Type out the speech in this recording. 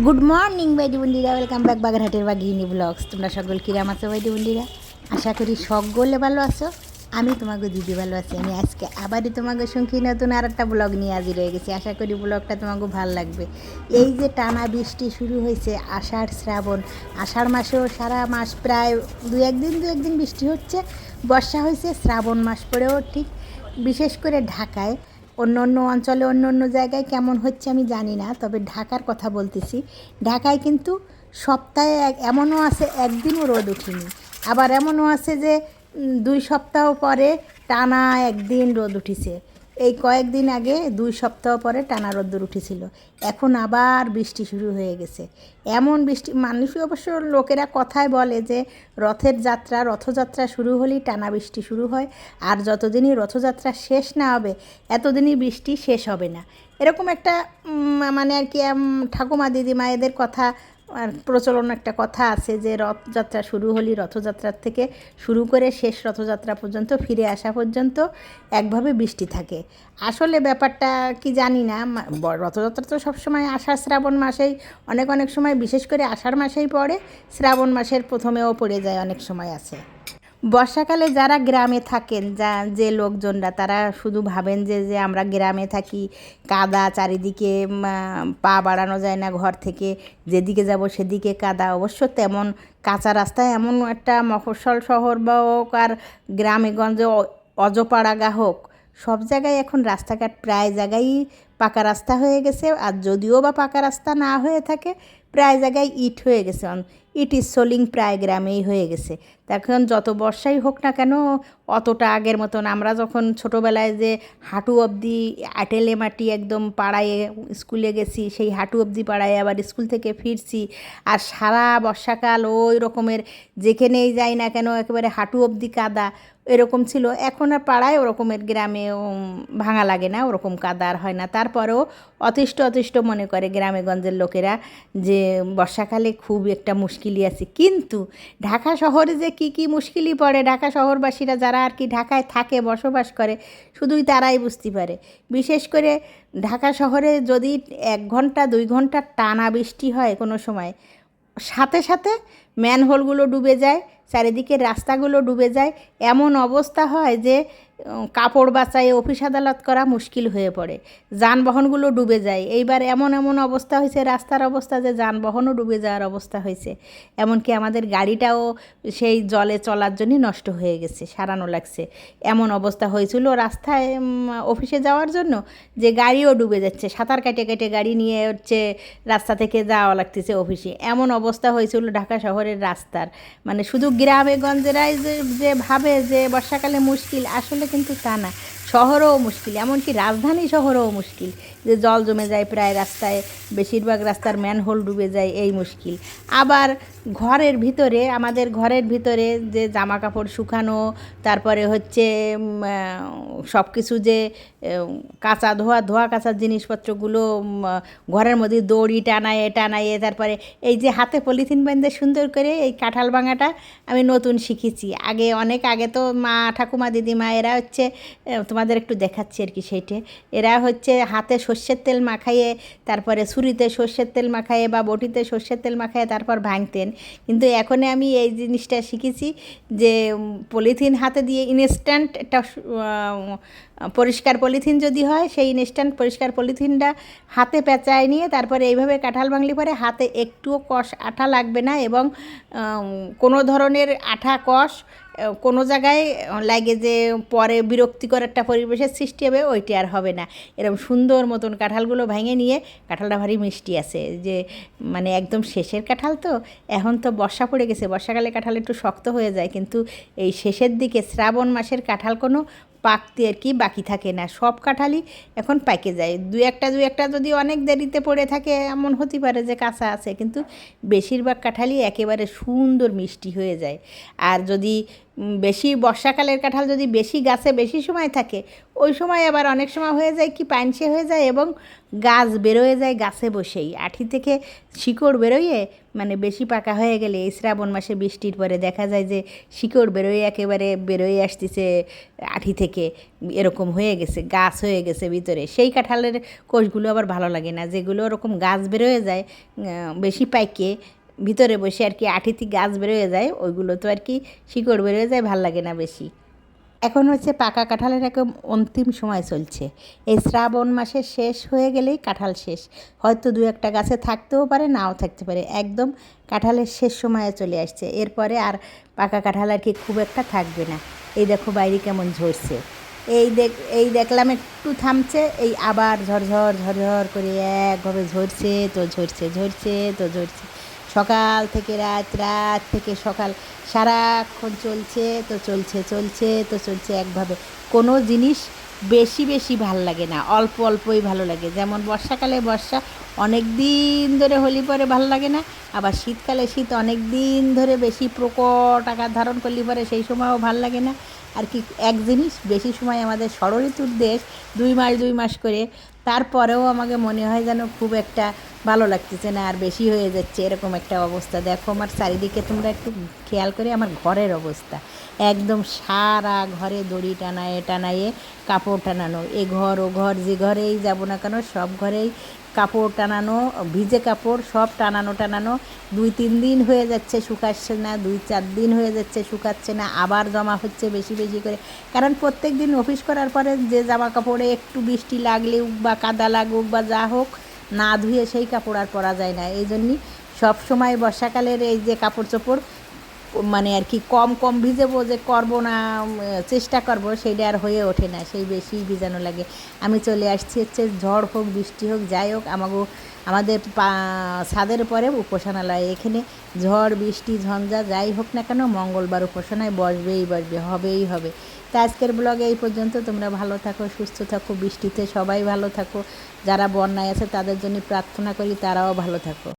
Good morning বাইডি বন্ধুরা, welcome back বাগেরহাটের বাঘিনী blogs. তোমরা সকল কিরাম আছো বাইডি বন্ধুরা? আশা করি সকলে ভালো আছো। আমি তোমাকে দিদি ভালো আছি। আমি আজকে আবারই তোমাকে সঙ্গে নতুন আর একটা ব্লগ নিয়ে হাজির হয়ে গেছি। আশা করি ব্লগটা তোমাকে ভালো লাগবে। এই যে টানা বৃষ্টি শুরু হয়েছে, আষাঢ় শ্রাবণ, আষাঢ় মাসেও সারা মাস প্রায় দু একদিন বৃষ্টি হচ্ছে। বর্ষা হয়েছে, শ্রাবণ মাস পরেও ঠিক। বিশেষ করে ঢাকায়, অন্য অন্য অঞ্চলে অন্য অন্য জায়গায় কেমন হচ্ছে আমি জানি না, তবে ঢাকার কথা বলতেছি। ঢাকায় কিন্তু সপ্তাহে এমনও আছে একদিনও রোদ উঠেনি, আবার এমনও আছে যে 2 সপ্তাহ পরে টানা একদিন রোদ উঠেছে। এই কয়েকদিন আগে 2 সপ্তাহ পরে টানা রোদ্দুর উঠেছিল, এখন আবার বৃষ্টি শুরু হয়ে গেছে। এমন বৃষ্টি, মানুষই অবশ্য লোকেরা কথায় বলে যে রথযাত্রা শুরু হলেই টানা বৃষ্টি শুরু হয়, আর যতদিনই রথযাত্রা শেষ না হবে এতদিনই বৃষ্টি শেষ হবে না। এরকম একটা মানে আর কি ঠাকুমা দিদিমা এদের কথা আর প্রচলন একটা কথা আছে যে রথযাত্রা শুরু হলেই রথযাত্রার থেকে শুরু করে শেষ রথযাত্রা পর্যন্ত ফিরে আসা পর্যন্ত একভাবে বৃষ্টি থাকে। আসলে ব্যাপারটা কি জানি না। রথযাত্রা তো সবসময় আষাঢ় শ্রাবণ মাসেই, অনেক সময় বিশেষ করে আষাঢ় মাসেই পড়ে, শ্রাবণ মাসের প্রথমেও পড়ে যায়, অনেক সময় আছে। বর্ষাকালে যারা গ্রামে থাকেন, যে লোকজনরা, তারা শুধু ভাবেন যে যে আমরা গ্রামে থাকি, কাদা চারিদিকে, পা বাড়ানো যায় না ঘর থেকে, যেদিকে যাব সেদিকে কাদা। অবশ্য তেমন কাঁচা রাস্তায় এমন একটা মফস্বল শহর বা হোক আর গ্রামে গঞ্জে অজপাড়াগা হোক, সব জায়গায় এখন রাস্তাঘাট প্রায় জায়গায়ই পাকা রাস্তা হয়ে গেছে। আর যদিও বা পাকা রাস্তা না হয়ে থাকে, প্রায় জায়গায় ইট হয়ে গেছে, ইট ইজ সোলিং প্রায় গ্রামেই হয়ে গেছে। এখন যত বর্ষাই হোক না কেন, অতটা আগের মতন আমরা যখন ছোটোবেলায় যে হাঁটু অবধি আটেলে মাটি একদম পাড়ায় স্কুলে গেছি, সেই হাঁটু অবধি পাড়ায় আবার স্কুল থেকে ফিরছি, আর সারা বর্ষাকাল ওই রকমের যেখানেই যাই না কেন একেবারে হাঁটু অবধি কাদা, এরকম ছিল। এখন আর পাড়ায় ওরকমের গ্রামে ভাঙা লাগে না, ওরকম কাদা আর হয় না। তারপরেও অতিষ্ঠ মনে করে গ্রামে গঞ্জের লোকেরা যে বর্ষাকালে খুব একটা মুশকিলই আছে। কিন্তু ঢাকা শহরে যে কি মুশকিলই পড়ে, ঢাকা শহরবাসীরা যারা আর কি ঢাকায় থাকে, বসবাস করে, শুধুই তারাই বুঝতে পারে। বিশেষ করে ঢাকা শহরে যদি 1 ঘন্টা 2 ঘন্টা টানা বৃষ্টি হয় কোনো সময়, সাথে সাথে ম্যানহোলগুলো ডুবে যায়, চারিদিকের রাস্তাগুলো ডুবে যায়। এমন অবস্থা হয় যে কাপড় বাঁচায় অফিস আদালত করা মুশকিল হয়ে পড়ে, যানবাহনগুলো ডুবে যায়। এইবার এমন অবস্থা হয়েছে, রাস্তার অবস্থা যে যানবাহনও ডুবে যাওয়ার অবস্থা হয়েছে। এমনকি আমাদের গাড়িটাও সেই জলে চলার জন্যই নষ্ট হয়ে গেছে, সারানো লাগছে। এমন অবস্থা হয়েছিল রাস্তায় অফিসে যাওয়ার জন্য যে গাড়িও ডুবে যাচ্ছে, সাঁতার কেটে গাড়ি নিয়ে রাস্তা থেকে যাওয়া লাগতেছে অফিসে। এমন অবস্থা হয়েছিল ঢাকা শহরের রাস্তার। মানে শুধু গ্রামে গঞ্জেরাই যে ভাবে যে বর্ষাকালে মুশকিল, আসলে কিন্তু তা না, শহরেও মুশকিল, এমনকি রাজধানী শহরেও মুশকিল, যে জল জমে যায় প্রায় রাস্তায়, বেশিরভাগ রাস্তার ম্যানহোল ডুবে যায়, এই মুশকিল। আবার আমাদের ঘরের ভিতরে যে জামা কাপড় শুকানো, তারপরে হচ্ছে সব কিছু যে ধোয়া কাচার জিনিসপত্রগুলো ঘরের মধ্যে দড়ি টানায়ে, তারপরে এই যে হাতে পলিথিন বেঁধে সুন্দর করে এই কাঁঠাল ভাঙাটা আমি নতুন শিখেছি। অনেক আগে তো মা ঠাকুমা দিদিমা এরা হচ্ছে, তোমাদের একটু দেখাচ্ছি আর কি সেইটে, এরা হচ্ছে হাতে সর্ষের তেল মাখাইয়ে, তারপরে ছুরিতে সর্ষের তেল মাখাইয়ে বা বটিতে সর্ষের তেল মাখাইয়ে তারপর ভাঙতেন। কিন্তু এখন আমি এই জিনিসটা শিখেছি যে পলিথিন হাতে দিয়ে ইনস্ট্যান্ট একটা পরিষ্কার পলিথিন যদি হয়, সেই ইনস্ট্যান্ট পরিষ্কার পলিথিনটা হাতে পেঁচায় নিয়ে তারপরে এইভাবে কাঁঠাল ভাঙলি পরে হাতে একটুও আঠা লাগবে না, এবং কোনো ধরনের কোনো জায়গায় লাগে যে পরে বিরক্তিকর একটা পরিবেশের সৃষ্টি হবে, ওইটি আর হবে না। এরকম সুন্দর মতন কাঁঠালগুলো ভেঙে নিয়ে, কাঁঠালটা ভারী মিষ্টি আছে, যে মানে একদম শেষের কাঁঠাল তো, এখন তো বর্ষা পড়ে গেছে, বর্ষাকালে কাঁঠাল একটু শক্ত হয়ে যায়, কিন্তু এই শেষের দিকে শ্রাবণ মাসের কাঁঠাল কোনো পাকতে আর কি বাকি থাকে না, সব কাঁঠালই এখন পাকে যায়। দু একটা যদি অনেক দেরিতে পড়ে থাকে, এমন হতে পারে যে কাঁচা আছে, কিন্তু বেশিরভাগ কাঁঠালই একেবারে সুন্দর মিষ্টি হয়ে যায়। আর যদি বেশি বর্ষাকালের কাঁঠাল যদি বেশি গাছে বেশি সময় থাকে, ওই সময় আবার অনেক সময় হয়ে যায় কি পাইনসে হয়ে যায় এবং গাছ বেরোয় যায় গাছে বসেই, আঠি থেকে শিকড় বেরোয়, মানে বেশি পাকা হয়ে গেলে এই শ্রাবণ মাসে বৃষ্টির পরে দেখা যায় যে শিকড় বেরোয় একেবারে বেরোয় আসতেছে আঠি থেকে, এরকম হয়ে গেছে, গাছ হয়ে গেছে ভিতরে। সেই কাঁঠালের কোষগুলো আবার ভালো লাগে না, যেগুলো ওরকম গাছ বেরোয় যায় বেশি পাইকে ভিতরে বসে আর কি আঠিতে গাছ বেরোয় যায়, ওইগুলো তো আর কি শিকড় বেরোয় যায়, ভাল লাগে না বেশি। এখন হচ্ছে পাকা কাঁঠালের একদম অন্তিম সময় চলছে, এই শ্রাবণ মাসের শেষ হয়ে গেলেই কাঁঠাল শেষ, হয়তো দু একটা গাছে থাকতেও পারে নাও থাকতে পারে, একদম কাঁঠালের শেষ সময়ে চলে আসছে, এরপরে আর পাকা কাঁঠাল আর কি খুব একটা থাকবে না। এই দেখো বাইরে কেমন ঝরছে, এই দেখলাম একটু থামছে, এই আবার ঝরঝর ঝরঝর করে একভাবে ঝরছে তো ঝরছে, ঝরছে তো ঝরছে, সকাল থেকে রাত, রাত থেকে সকাল, সারাক্ষণ চলছে তো চলছে, চলছে তো চলছে একভাবে। কোনো জিনিস বেশি বেশি ভাল লাগে না, অল্প অল্পই ভালো লাগে। যেমন বর্ষাকালে বর্ষা অনেক দিন ধরে হলি পরে ভালো লাগে না, আবার শীতকালে শীত অনেক দিন ধরে বেশি প্রকট আকার ধারণ করলে পরে সেই সময়ও ভাল লাগে না। আর কি এক জিনিস বেশি সময় আমাদের ষড়ঋতুর দেশ, 2 মাস করে, তারপরেও আমাকে মনে হয় যেন খুব একটা ভালো লাগতেছে না, আর বেশি হয়ে যাচ্ছে, এরকম একটা অবস্থা। দেখো আমার চারিদিকে তোমরা একটু খেয়াল করে আমার ঘরের অবস্থা, একদম সারা ঘরে দড়ি টানায়ে টানায়ে কাপড় টানানো, এ ঘর ও ঘর, যে ঘরেই যাব না কেন সব ঘরেই কাপড় টানানো, ভিজে কাপড় সব টানানো টানানো, 2-3 দিন হয়ে যাচ্ছে শুকাচ্ছে না, 2-4 দিন হয়ে যাচ্ছে শুকাচ্ছে না, আবার জমা হচ্ছে বেশি বেশি করে। কারণ প্রত্যেক দিন অফিস করার পরে যে জামা কাপড়ে একটু বৃষ্টি লাগলেও বা কাদা লাগুক বা যা হোক, না ধুয়ে সেই কাপড় আর পরা যায় না। এই জন্যই সবসময় বর্ষাকালের এই যে কাপড় চোপড় মানে আর কি কম কম ভিজেবো যে করবো না, চেষ্টা করব, সেইটা আর হয়ে ওঠে না, সেই বেশি ভিজানো লাগে। আমি চলে আসছি হচ্ছে ঝড় হোক বৃষ্টি হোক যাই হোক, আমাদের ছাদের পরে উপাসনালয়, এখানে ঝড় বৃষ্টি ঝঞ্ঝা যাই হোক না কেন মঙ্গলবার উপাসনায় বসবেই বসবে, হবেই হবে। তা আজকের ব্লগে এই পর্যন্ত, তোমরা ভালো থাকো, সুস্থ থাকো, বৃষ্টিতে সবাই ভালো থাকো, যারা বন্যায় আছে তাদের জন্য প্রার্থনা করি তারাও ভালো থাকো।